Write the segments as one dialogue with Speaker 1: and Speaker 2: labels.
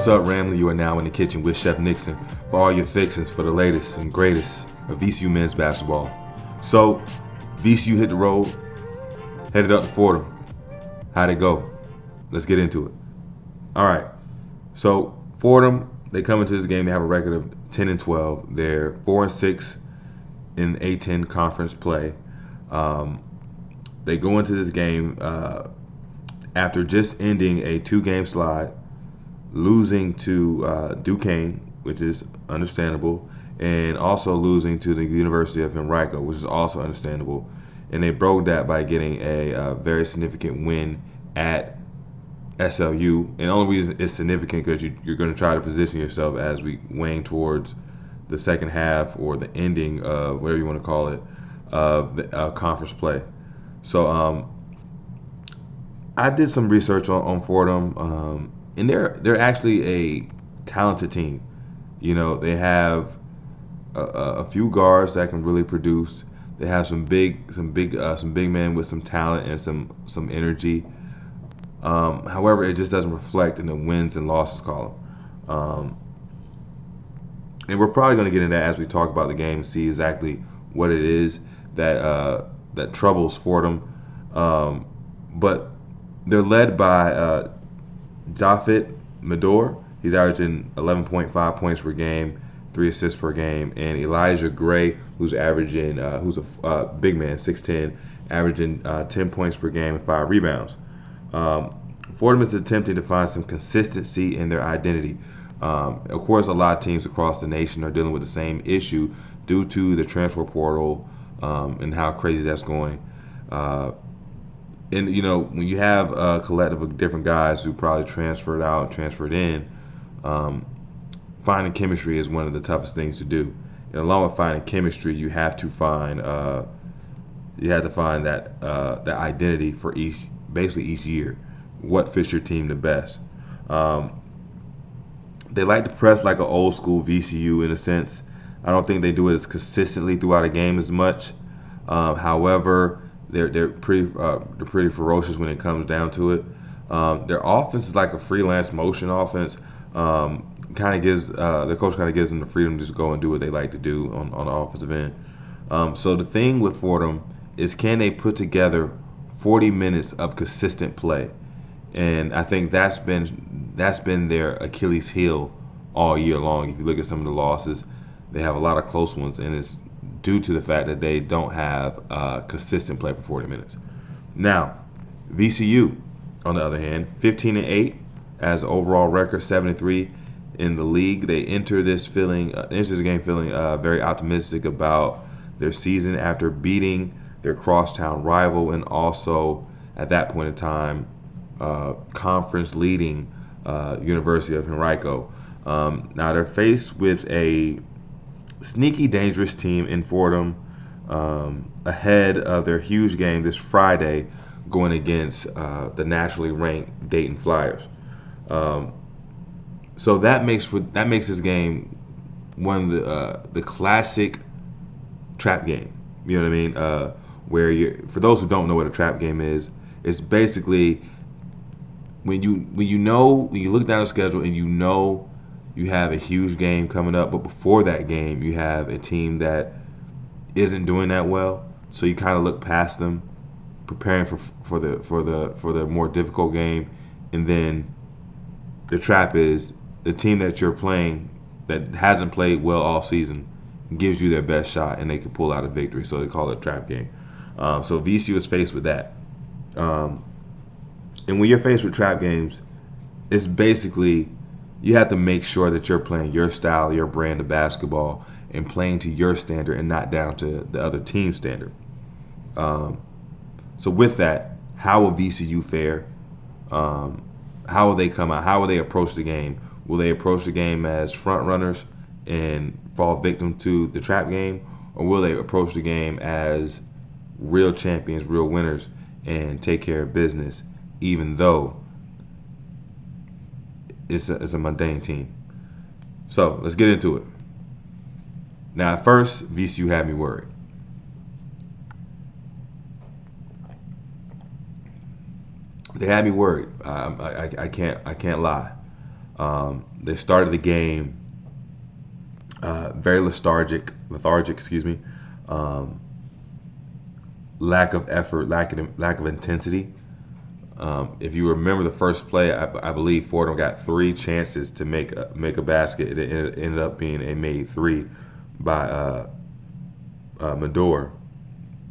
Speaker 1: What's up, Ramley? You are now in the kitchen with Chef Nixon for all your fixings for the latest and greatest of VCU men's basketball. So, VCU hit the road, headed up to Fordham. How'd it go? Let's get into it. All right. So, Fordham, they come into this game. They have a record of 10-12. They're 4-6 in A10 conference play. They go into this game after just ending a 2-game slide, losing to Duquesne, which is understandable, and also losing to the University of Henrico, which is also understandable. And they broke that by getting a very significant win at SLU. And the only reason it's significant because you're going to try to position yourself as we wane towards the second half or the ending of whatever you want to call it of the conference play. So I did some research on Fordham. And they're actually a talented team. You know, they have a few guards that can really produce. They have some big men with some talent and some energy. However, it just doesn't reflect in the wins and losses column. And we're probably going to get into that as we talk about the game and see exactly what it is that troubles Fordham. But they're led by Jafet Medor. He's averaging 11.5 points per game, 3 assists per game, and Elijah Gray, who's averaging, who's a big man, 6'10", averaging 10 points per game and 5 rebounds. Fordham is attempting to find some consistency in their identity. Of course, a lot of teams across the nation are dealing with the same issue due to the transfer portal and how crazy that's going. And, you know, when you have a collective of different guys who probably transferred out, transferred in, finding chemistry is one of the toughest things to do. And along with finding chemistry, you have to find that identity for basically each year. What fits your team the best? They like to press like an old school VCU in a sense. I don't think they do it as consistently throughout a game as much. However, they're pretty ferocious when it comes down to it. Their offense is like a freelance motion offense. Kind of gives the coach kind of gives them the freedom to just go and do what they like to do on the offensive end. So the thing with Fordham is, can they put together 40 minutes of consistent play? And I think that's been their Achilles heel all year long. If you look at some of the losses, they have a lot of close ones, and it's due to the fact that they don't have consistent play for 40 minutes. Now, VCU, on the other hand, 15-8 as overall record, 7-3 in the league. They enter this game feeling very optimistic about their season after beating their crosstown rival and also at that point in time conference leading University of Henrico. Now they're faced with a sneaky dangerous team in Fordham ahead of their huge game this Friday going against the nationally ranked Dayton Flyers. So that makes this game one of the classic trap game. You know what I mean? Where for those who don't know what a trap game is, it's basically when you look down the schedule and you know you have a huge game coming up, but before that game you have a team that isn't doing that well, so you kind of look past them, preparing for the more difficult game, and then the trap is the team that you're playing that hasn't played well all season gives you their best shot and they can pull out a victory, so they call it a trap game. So VCU is faced with that, and when you're faced with trap games, it's basically you have to make sure that you're playing your style, your brand of basketball, and playing to your standard and not down to the other team's standard. So with that, how will VCU fare? How will they come out? How will they approach the game? Will they approach the game as front runners and fall victim to the trap game? Or will they approach the game as real champions, real winners, and take care of business, even though it's a mundane team? So let's get into it. Now, at first, VCU had me worried. They had me worried. I can't lie. They started the game very lethargic, excuse me. Um, Lack of effort, lack of intensity. If you remember the first play, I believe Fordham got 3 chances to make a basket. It ended up being a made three by Medor,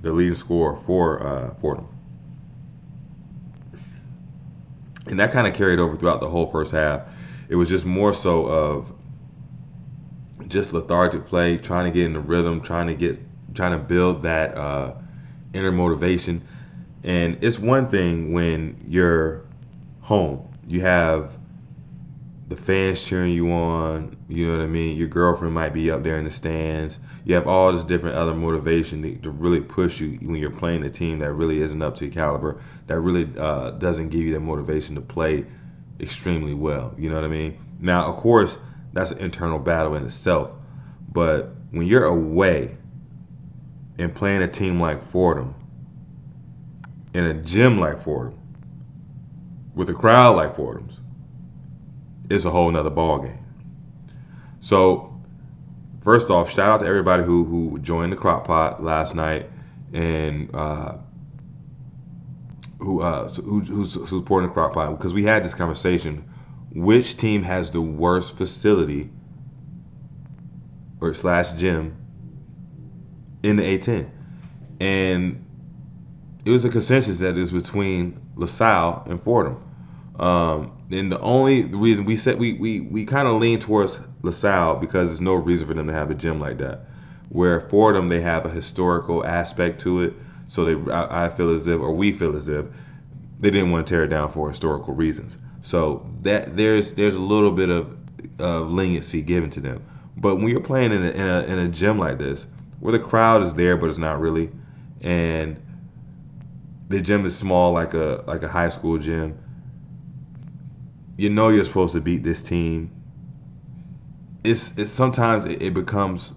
Speaker 1: the leading scorer for Fordham, and that kind of carried over throughout the whole first half. It was just more so of just lethargic play, trying to get in the rhythm, trying to build that inner motivation. And it's one thing when you're home, you have the fans cheering you on. You know what I mean? Your girlfriend might be up there in the stands. You have all this different other motivation to really push you when you're playing a team that really isn't up to your caliber, that really doesn't give you that motivation to play extremely well. You know what I mean? Now, of course, that's an internal battle in itself. But when you're away and playing a team like Fordham, in a gym like Fordham, with a crowd like Fordham's, it's a whole nother ball game. So, first off, shout out to everybody who joined the crock pot last night and who's supporting the crock pot, because we had this conversation. Which team has the worst facility or slash gym in the A10? And it was a consensus that is between LaSalle and Fordham. And the only reason we said we kind of lean towards LaSalle because there's no reason for them to have a gym like that. Where Fordham, they have a historical aspect to it, so I feel as if, or we feel as if, they didn't want to tear it down for historical reasons. So that there's a little bit of leniency given to them. But when you're playing in a gym like this, where the crowd is there but it's not really, and the gym is small like a high school gym, you know you're supposed to beat this team. It's sometimes it becomes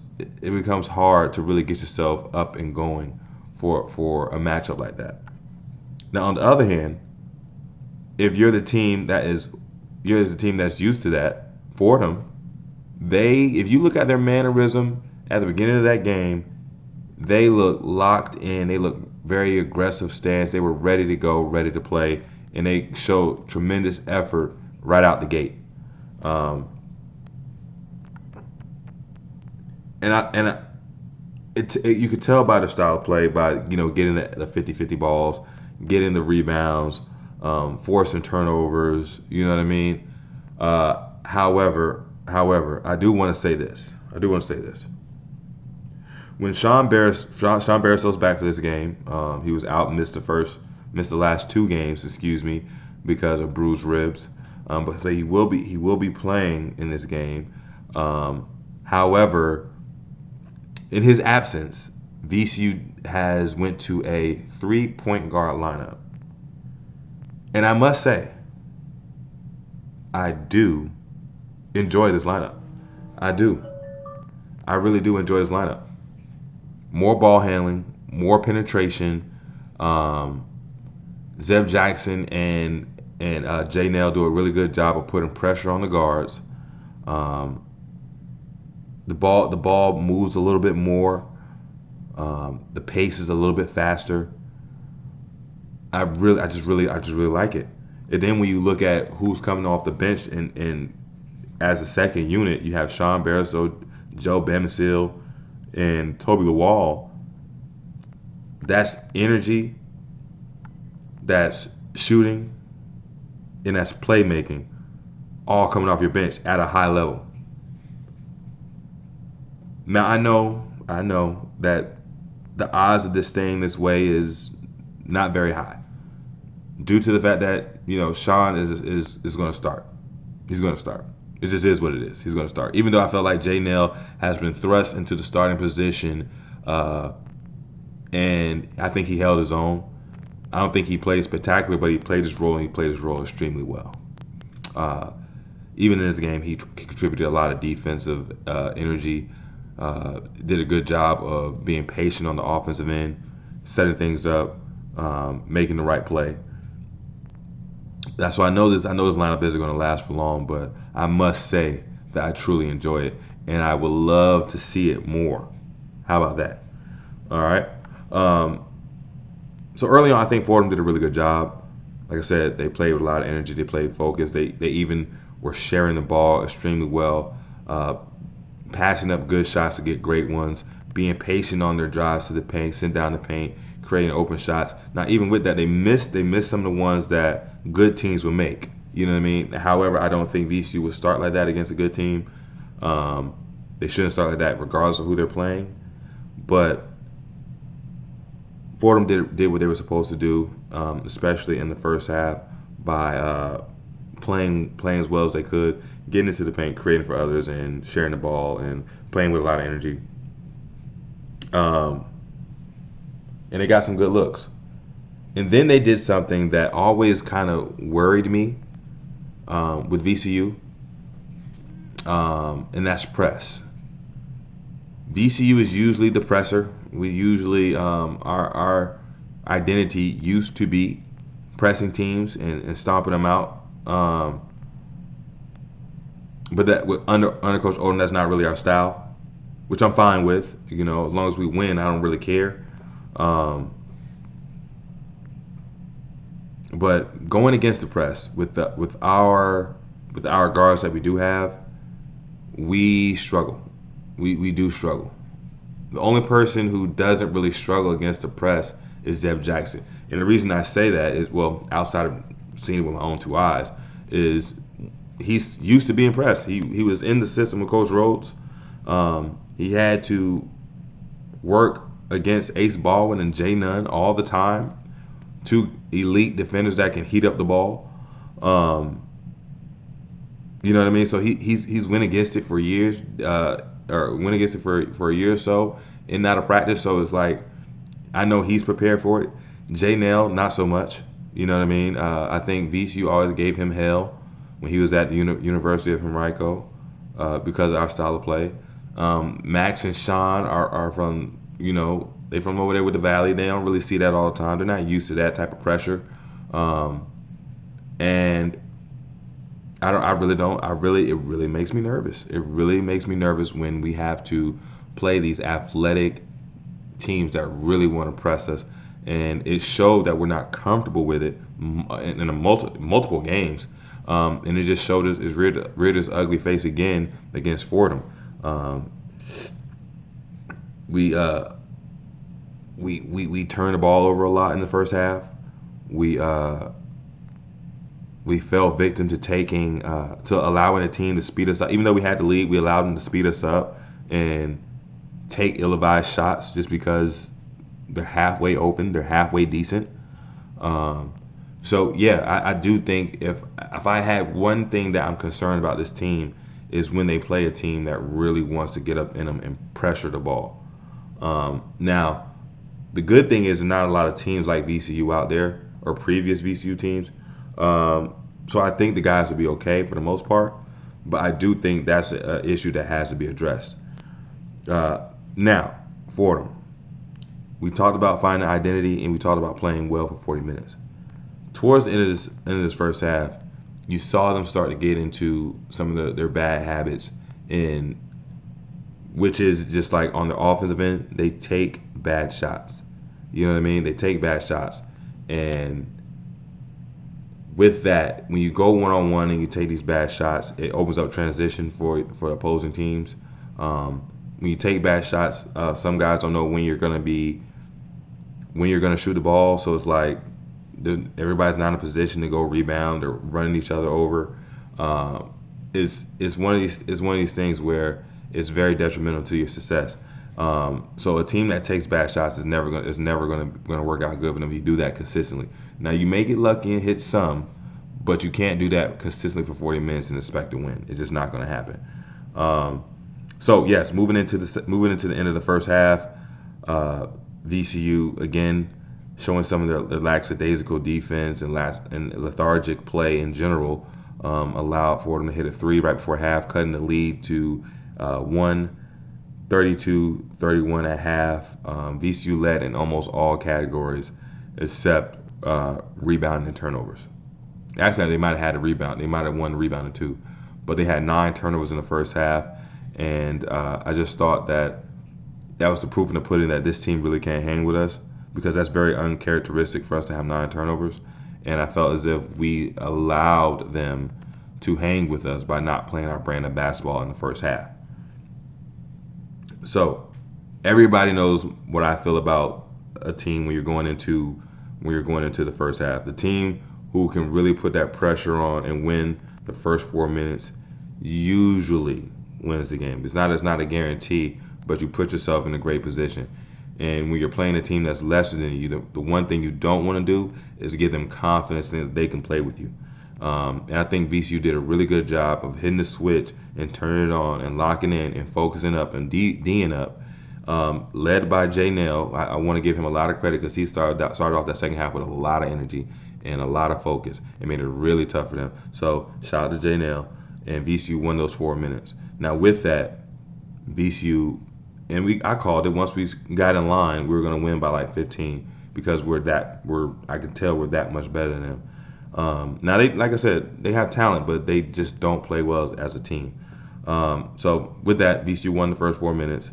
Speaker 1: hard to really get yourself up and going for a matchup like that. Now on the other hand, if you're the team that's used to that, Fordham, if you look at their mannerism at the beginning of that game, they look locked in. They look very aggressive stance. They were ready to go, ready to play, and they showed tremendous effort right out the gate. Um, you could tell by the style of play, by getting the 50-50 balls, getting the rebounds, forcing turnovers. You know what I mean? However, I do want to say this. When Sean Barristow's back for this game, he was out and missed the last 2 games, because of bruised ribs. But say he will be playing in this game. However, in his absence, VCU has went to a 3-point guard lineup, and I must say, I do enjoy this lineup. I do. I really do enjoy this lineup. More ball handling, more penetration. Zev Jackson and Jay Nell do a really good job of putting pressure on the guards. The ball moves a little bit more. The pace is a little bit faster. I just really like it. And then when you look at who's coming off the bench and as a second unit, you have Sean Barrow, Joe Bamisil, and Toby Lawal. That's energy, that's shooting, and that's playmaking, all coming off your bench at a high level. Now I know that the odds of this staying this way is not very high, due to the fact that Sean is going to start. He's going to start. It just is what it is. He's going to start. Even though I felt like Jay Nell has been thrust into the starting position, and I think he held his own. I don't think he played spectacular, but he played his role, and he played his role extremely well. Even in this game, he contributed a lot of defensive energy. Did a good job of being patient on the offensive end, setting things up, making the right play. That's why I know this. I know this lineup isn't going to last for long, but I must say that I truly enjoy it, and I would love to see it more. How about that? All right. Um, so early on, I think Fordham did a really good job. Like I said, they played with a lot of energy. They played focused. They even were sharing the ball extremely well, passing up good shots to get great ones, being patient on their drives to the paint, send down the paint, creating open shots. Now, even with that, they missed some of the ones that good teams would make. You know what I mean? However, I don't think VCU would start like that against a good team. They shouldn't start like that regardless of who they're playing. But Fordham did what they were supposed to do, especially in the first half, by playing as well as they could, getting into the paint, creating for others, and sharing the ball and playing with a lot of energy. And they got some good looks. And then they did something that always kind of worried me with VCU, and that's press. VCU is usually the presser. We usually our identity used to be pressing teams and stomping them out. But that under Coach Odom, that's not really our style, which I'm fine with. You know, as long as we win, I don't really care. But going against the press with our guards that we do have, we struggle. We do struggle. The only person who doesn't really struggle against the press is Zeb Jackson. And the reason I say that is, well, outside of seeing it with my own two eyes, is he's used to being pressed. He was in the system with Coach Rhodes. He had to work against Ace Baldwin and Jay Nunn all the time, two elite defenders that can heat up the ball. You know what I mean? So he's went against it for years, or went against it for a year or so, and out of practice. So it's like, I know he's prepared for it. Jay Nell, not so much. You know what I mean? I think VCU always gave him hell when he was at the University of Henrico because of our style of play. Max and Sean are from, they from over there with the Valley. They don't really see that all the time. They're not used to that type of pressure. And it really makes me nervous. It really makes me nervous when we have to play these athletic teams that really want to press us. And it showed that we're not comfortable with it in multiple games. And it just showed us, reared its ugly face again against Fordham. We turned the ball over a lot in the first half. We fell victim to allowing a team to speed us up. Even though we had the lead, we allowed them to speed us up and take ill-advised shots just because they're halfway open, they're halfway decent. So yeah, I do think if I had one thing that I'm concerned about this team is when they play a team that really wants to get up in them and pressure the ball. Now, the good thing is not a lot of teams like VCU out there or previous VCU teams. So I think the guys will be okay for the most part, but I do think that's an issue that has to be addressed. Now, Fordham. We talked about finding identity and we talked about playing well for 40 minutes. Towards the end of this first half, you saw them start to get into some of their bad habits, which is just like on the offensive end, they take bad shots. You know what I mean? They take bad shots. And with that, when you go one-on-one and you take these bad shots, it opens up transition for opposing teams. When you take bad shots, some guys don't know when you're going to shoot the ball. So it's like everybody's not in a position to go rebound or running each other over. It's one of these things where it's very detrimental to your success. So a team that takes bad shots is never going to work out good for them if you do that consistently. Now you may get lucky and hit some, but you can't do that consistently for 40 minutes and expect to win. It's just not going to happen. So yes, moving into the end of the first half, VCU again showing some of their lackadaisical defense and lethargic play in general allowed Fordham to hit a three right before half, cutting the lead to 32-31 at half. VCU led in almost all categories except rebounding and turnovers. Actually, they might have had a rebound. They might have won the rebound or two, but they had 9 turnovers in the first half, and I just thought that was the proof in the pudding that this team really can't hang with us, because that's very uncharacteristic for us to have 9 turnovers. And I felt as if we allowed them to hang with us by not playing our brand of basketball in the first half. So everybody knows what I feel about a team when you're going into the first half. The team who can really put that pressure on and win the first 4 minutes usually wins the game. It's not a guarantee, but you put yourself in a great position. And when you're playing a team that's lesser than you, the one thing you don't want to do is give them confidence that they can play with you. And I think VCU did a really good job of hitting the switch and turning it on and locking in and focusing up and D'ing up. Led by Jay Nell. I want to give him a lot of credit because he started off that second half with a lot of energy and a lot of focus and made it really tough for them. So shout out to Jay Nell, and VCU won those 4 minutes. Now with that, VCU, and I called it once we got in line, we were going to win by like 15 because I could tell we're that much better than them. Now they, like I said, they have talent, but they just don't play well as a team. So with that, VCU won the first 4 minutes,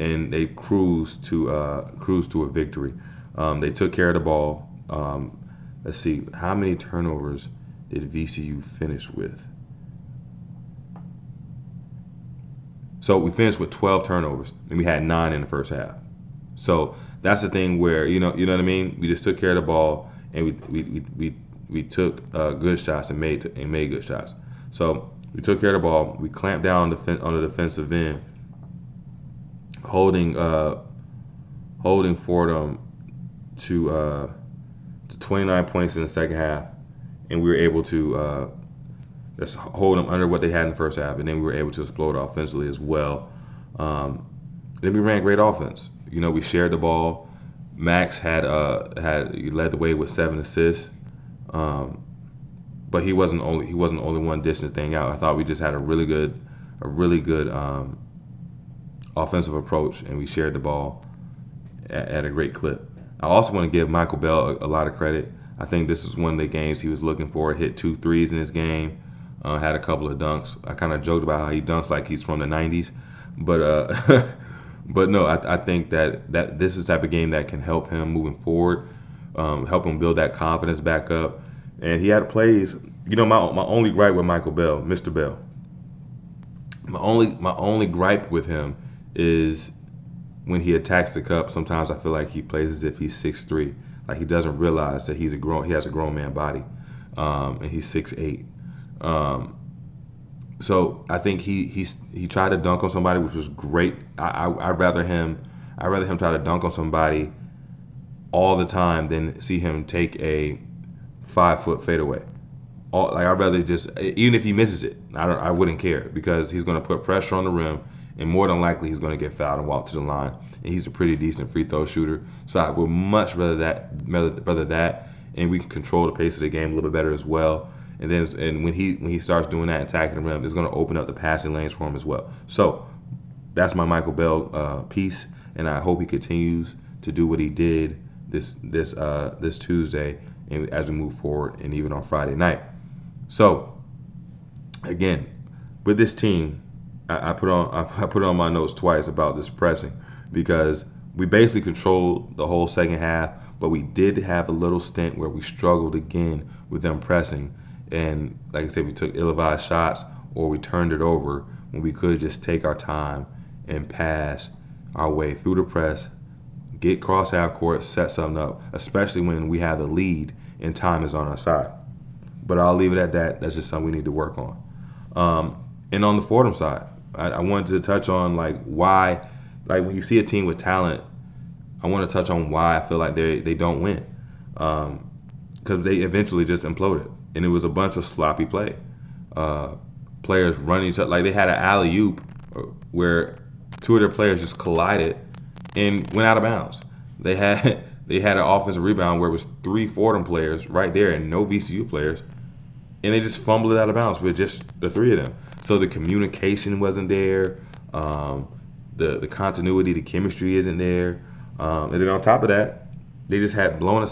Speaker 1: and they cruised to a victory. They took care of the ball. Let's see, how many turnovers did VCU finish with? So we finished with 12 turnovers, and we had 9 in the first half. So that's the thing where you know what I mean. We just took care of the ball, and we took good shots and made good shots. So we took care of the ball. We clamped down on the defensive end, holding Fordham to 29 points in the second half, and we were able to just hold them under what they had in the first half, and then we were able to explode offensively as well. Then we ran great offense. We shared the ball. Max had led the way with 7 assists, but he wasn't the only one dishing the thing out. I thought we just had a really good offensive approach, and we shared the ball at a great clip. I also want to give Michael Bell a lot of credit. I think this was one of the games he was looking for. Hit 2 threes in this game. Had a couple of dunks. I kind of joked about how he dunks like he's from the 90s, but but no, I think that this is the type of game that can help him moving forward, help him build that confidence back up. And he had plays. My only gripe with Michael Bell, Mr. Bell, my only gripe with him is when he attacks the cup. Sometimes I feel like he plays as if he's 6'3", like he doesn't realize that he has a grown man body, and he's 6'8". So I think he tried to dunk on somebody, which was great. I'd rather him try to dunk on somebody all the time than see him take a 5-foot fadeaway. I'd rather just, even if he misses it, I wouldn't care, because he's going to put pressure on the rim, and more than likely he's going to get fouled and walk to the line. And he's a pretty decent free throw shooter, so I would much rather that, and we can control the pace of the game a little bit better as well. And when he starts doing that, attacking the rim, it's going to open up the passing lanes for him as well. So that's my Michael Bell piece, and I hope he continues to do what he did this Tuesday, and as we move forward, and even on Friday night. So again, with this team, I put on my notes twice about this pressing, because we basically controlled the whole second half, but we did have a little stint where we struggled again with them pressing. And like I said, we took ill-advised shots, or we turned it over when we could just take our time and pass our way through the press, get cross half court, set something up, especially when we have the lead and time is on our side. But I'll leave it at that. That's just something we need to work on. And on the Fordham side, I wanted to touch on why, when you see a team with talent, I want to touch on why I feel like they don't win, because they eventually just imploded. And it was a bunch of sloppy play. Players running each other. Like, they had an alley-oop where 2 of their players just collided and went out of bounds. They had an offensive rebound where it was 3 Fordham players right there and no VCU players, and they just fumbled it out of bounds with just the 3 of them. So the communication wasn't there. The continuity, the chemistry isn't there. And then on top of that, they just had blown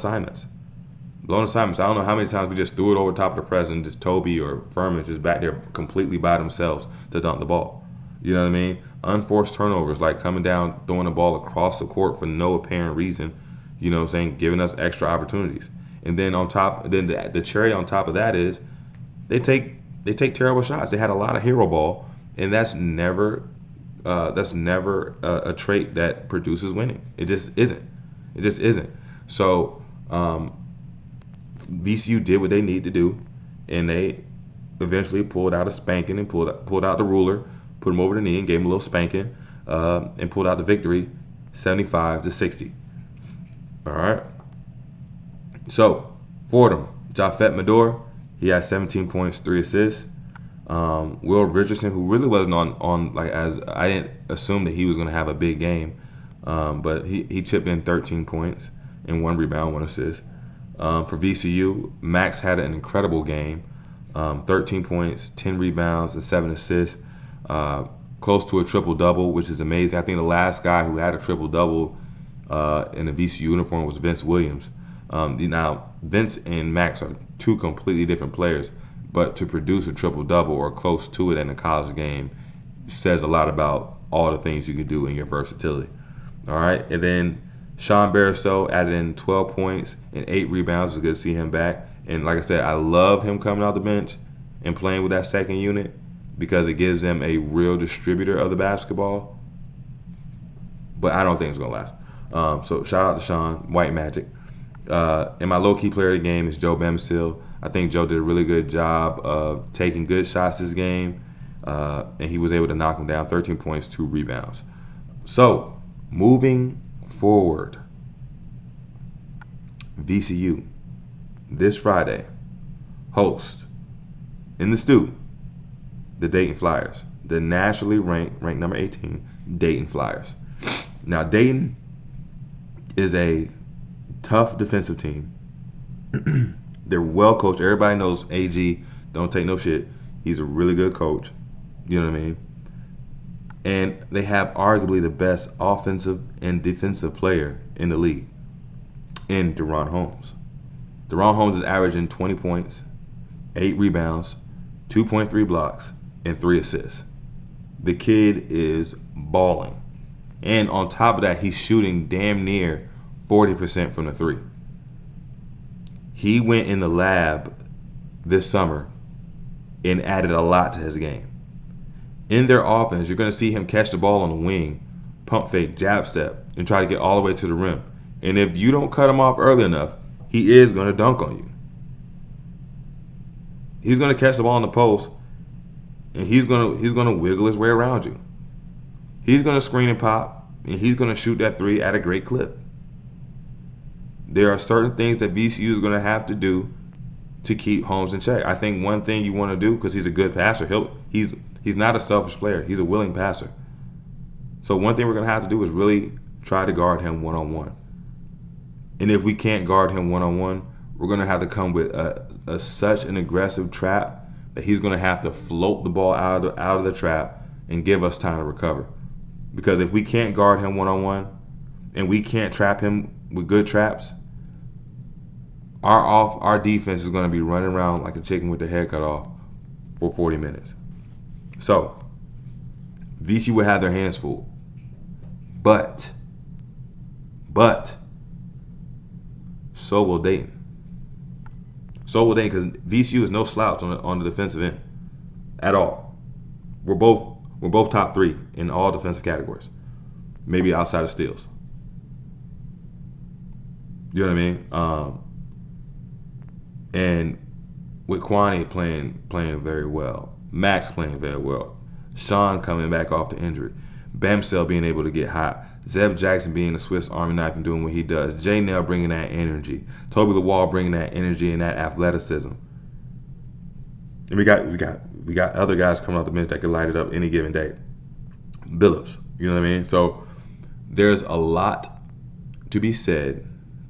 Speaker 1: blown assignments. I don't know how many times we just threw it over top of the press and just Toby or Furman just back there completely by themselves to dunk the ball. You know what I mean? Unforced turnovers, like coming down, throwing the ball across the court for no apparent reason. You know what I'm saying? Giving us extra opportunities. And then on top, then the cherry on top of that is they take terrible shots. They had a lot of hero ball, and that's never a trait that produces winning. It just isn't. It just isn't. So VCU did what they need to do, and they eventually pulled out a spanking and pulled out the ruler, put him over the knee and gave him a little spanking, and pulled out the victory, 75-60. All right. So Fordham, Jafet Medor, he had 17 points, 3 assists. Will Richardson, who really wasn't on like, as I didn't assume that he was going to have a big game, but he chipped in 13 points and 1 rebound, 1 assist. For VCU, Max had an incredible game, 13 points, 10 rebounds, and 7 assists, close to a triple-double, which is amazing. I think the last guy who had a triple-double in a VCU uniform was Vince Williams. Now, Vince and Max are 2 completely different players, but to produce a triple-double or close to it in a college game says a lot about all the things you can do in your versatility. All right, and then Sean Barstow added in 12 points and 8 rebounds. It's good to see him back. And like I said, I love him coming off the bench and playing with that second unit because it gives them a real distributor of the basketball. But I don't think it's going to last. So shout out to Sean, White Magic. And my low-key player of the game is Joe Bamsil. I think Joe did a really good job of taking good shots this game, and he was able to knock them down, 13 points, 2 rebounds. So moving forward, VCU this Friday host in the stew the Dayton Flyers, the nationally ranked number 18 Dayton Flyers. Now Dayton is a tough defensive team. They're well coached. Everybody knows AG don't take no shit. He's a really good coach. You know what I mean? And they have arguably the best offensive and defensive player in the league in DeRon Holmes. DeRon Holmes is averaging 20 points, 8 rebounds, 2.3 blocks, and 3 assists. The kid is balling. And on top of that, he's shooting damn near 40% from the 3. He went in the lab this summer and added a lot to his game. In their offense, you're going to see him catch the ball on the wing, pump fake, jab step, and try to get all the way to the rim. And if you don't cut him off early enough, he is going to dunk on you. He's going to catch the ball on the post, and he's going to wiggle his way around you. He's going to screen and pop, and he's going to shoot that 3 at a great clip. There are certain things that VCU is going to have to do to keep Holmes in check. I think one thing you want to do, because he's a good passer, he's not a selfish player. He's a willing passer. So one thing we're going to have to do is really try to guard him one-on-one. And if we can't guard him one-on-one, we're going to have to come with such an aggressive trap that he's going to have to float the ball out of the trap and give us time to recover. Because if we can't guard him one-on-one and we can't trap him with good traps, our defense is going to be running around like a chicken with their head cut off for 40 minutes. So VCU will have their hands full. But so will Dayton. So will Dayton, because VCU is no slouch on the defensive end at all. We're both top 3 in all defensive categories, maybe outside of steals. You know what I mean? And with Kwani playing very well, Max playing very well, Sean coming back off the injury, Bamsell being able to get hot, Zeb Jackson being a Swiss Army knife and doing what he does, Jay Nell bringing that energy, Toby LaWall bringing that energy and that athleticism. And we got other guys coming off the bench that could light it up any given day. Billups, you know what I mean? So there's a lot to be said.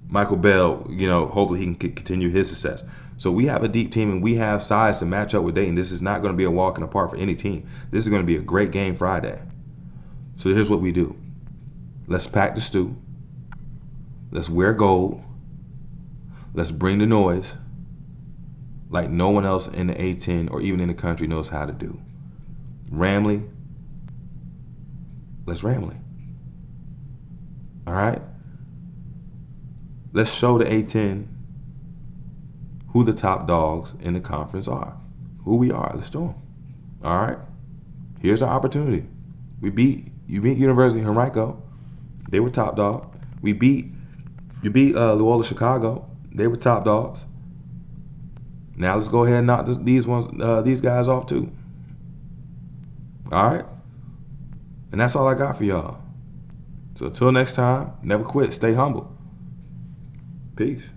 Speaker 1: Michael Bell, hopefully he can continue his success. So we have a deep team and we have size to match up with Dayton. This is not going to be a walk in the park for any team. This is going to be a great game Friday. So here's what we do. Let's pack the stew. Let's wear gold. Let's bring the noise like no one else in the A10 or even in the country knows how to do. Ramley, let's Ramley. All right? Let's show the A10 who the top dogs in the conference are. Who we are. Let's do them. All right? Here's our opportunity. You beat University of Henrico. They were top dog. You beat Loyola Chicago. They were top dogs. Now let's go ahead and knock these guys off too. All right? And that's all I got for y'all. So until next time, never quit. Stay humble. Peace.